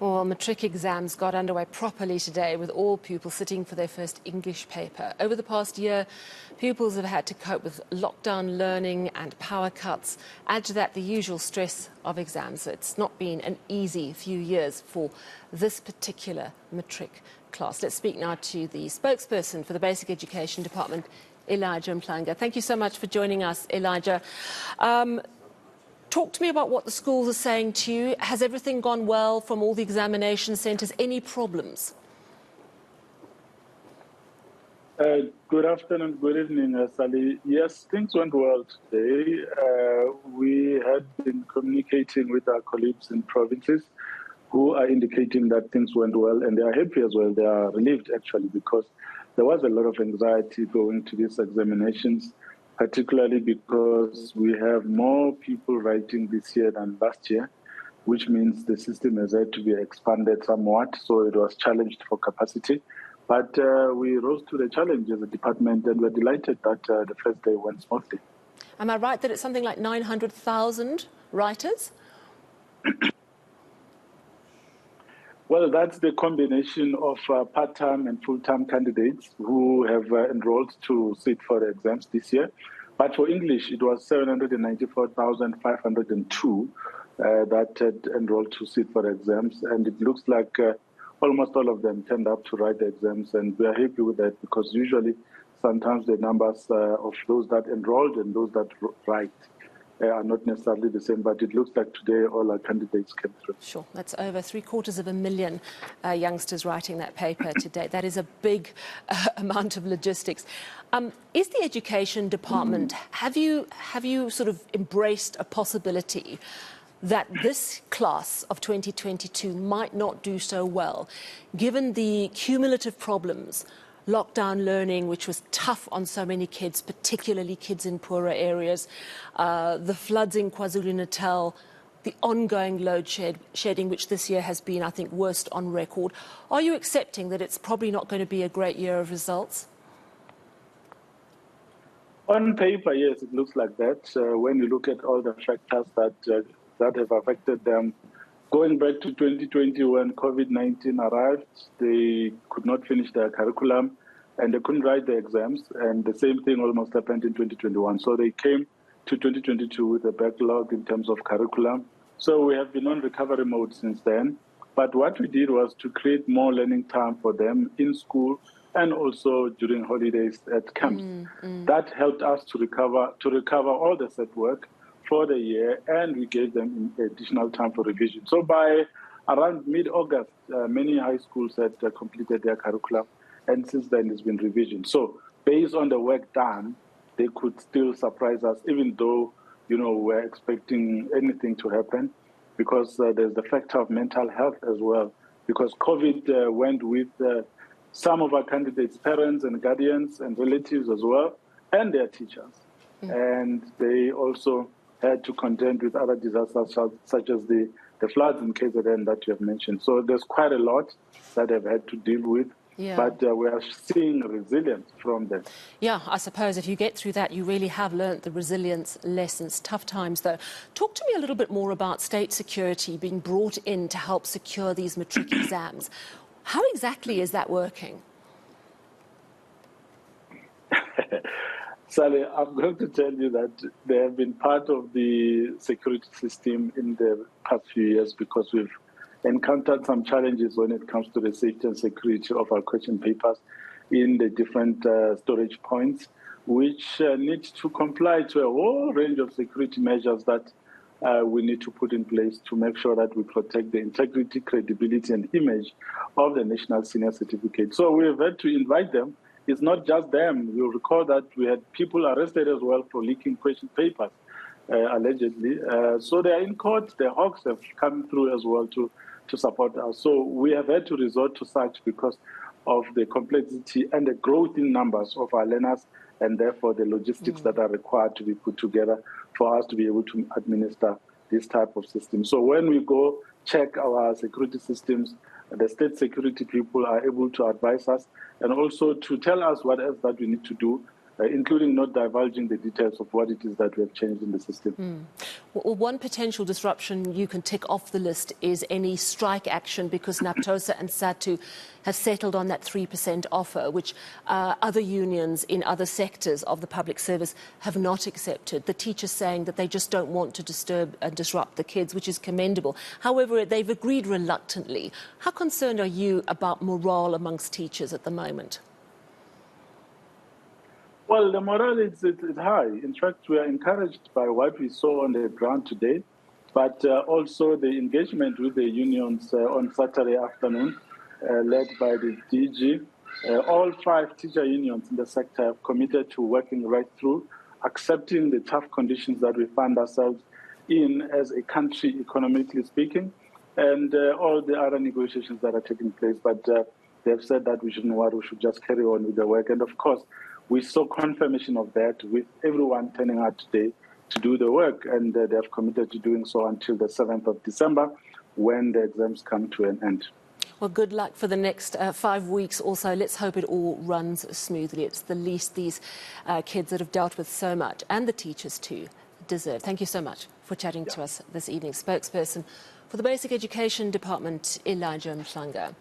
Well, Matric exams got underway properly today with all pupils sitting for their first English paper. Over the past year, pupils have had to cope with lockdown learning and power cuts. Add to that the usual stress of exams. So it's not been an easy few years for this particular Matric class. Let's speak now to the spokesperson for the Basic Education Department, Elijah Mhlanga. Thank you so much for joining us, Elijah. Talk to me about what the schools are saying to you. Has everything gone well from all the examination centres? Any problems? Good afternoon, good evening, Sally. Yes, things went well today. We had been communicating with our colleagues in provinces who are indicating that things went well, and they are happy as well. They are relieved, actually, because there was a lot of anxiety going to these examinations, particularly because we have more people writing this year than last year, which means the system has had to be expanded somewhat, so it was challenged for capacity. But we rose to the challenge as a department, and we're delighted that the first day went smoothly. Am I right that it's something like 900,000 writers? Well, that's the combination of part-time and full-time candidates who have enrolled to sit for the exams this year. But for English, it was 794,502 that had enrolled to sit for the exams. And it looks like almost all of them turned up to write the exams. And we are happy with that because usually sometimes the numbers of those that enrolled and those that write are not necessarily the same, but it looks like today all our candidates came through. Sure, that's over 750,000 youngsters writing that paper today. That is a big amount of logistics. Is the Education Department, have you sort of embraced a possibility that this class of 2022 might not do so well, given the cumulative problems? Lockdown learning, which was tough on so many kids, particularly kids in poorer areas, the floods in KwaZulu-Natal, the ongoing load shedding, which this year has been, I think, worst on record. Are you accepting that it's probably not going to be a great year of results? On paper, yes, it looks like that. When you look at all the factors that have affected them, going back to 2020 when COVID-19 arrived, they could not finish their curriculum and they couldn't write the exams. And the same thing almost happened in 2021. So they came to 2022 with a backlog in terms of curriculum. So we have been on recovery mode since then. But what we did was to create more learning time for them in school and also during holidays at camps. That helped us to recover all the set work for the year, and we gave them additional time for revision. So by around mid-August, many high schools had completed their curriculum, and since then it's been revision. So based on the work done, they could still surprise us, even though, we're expecting anything to happen, because there's the factor of mental health as well, because COVID went with some of our candidates' parents and guardians and relatives as well, and their teachers. And they also had to contend with other disasters such as the floods in KZN that you have mentioned. So there's quite a lot that they've had to deal with, but we are seeing resilience from them. Yeah, I suppose if you get through that, you really have learnt the resilience lessons. Tough times, though. Talk to me a little bit more about state security being brought in to help secure these Matric exams. How exactly is that working? Sally, I'm going to tell you that they have been part of the security system in the past few years because we've encountered some challenges when it comes to the safety and security of our question papers in the different storage points, which need to comply to a whole range of security measures that we need to put in place to make sure that we protect the integrity, credibility, and image of the National Senior Certificate. So we've had to invite them. It's not just them. You'll recall that we had people arrested as well for leaking question papers, allegedly. So they are in court. The Hawks have come through as well to support us. So we have had to resort to such because of the complexity and the growth in numbers of our learners, and therefore the logistics that are required to be put together for us to be able to administer this type of system. So when we go check our security systems, the state security people are able to advise us and also to tell us what else that we need to do including not divulging the details of what it is that we have changed in the system. Well, one potential disruption you can tick off the list is any strike action, because NAPTOSA and SATU have settled on that 3% offer, which other unions in other sectors of the public service have not accepted. The teachers saying that they just don't want to disturb and disrupt the kids, which is commendable. However, they've agreed reluctantly. How concerned are you about morale amongst teachers at the moment? Well, the morale is high. In fact, we are encouraged by what we saw on the ground today, but also the engagement with the unions on Saturday afternoon, led by the DG. All 5 teacher unions in the sector have committed to working right through, accepting the tough conditions that we find ourselves in as a country, economically speaking, and all the other negotiations that are taking place. But they have said that we shouldn't worry, we should just carry on with the work. And of course, we saw confirmation of that with everyone turning out today to do the work, and they have committed to doing so until the 7th of December, when the exams come to an end. Well, good luck for the next 5 weeks also. Let's hope it all runs smoothly. It's the least these kids that have dealt with so much, and the teachers too, deserve. Thank you so much for chatting to us this evening. Spokesperson for the Basic Education Department, Elijah Mhlanga.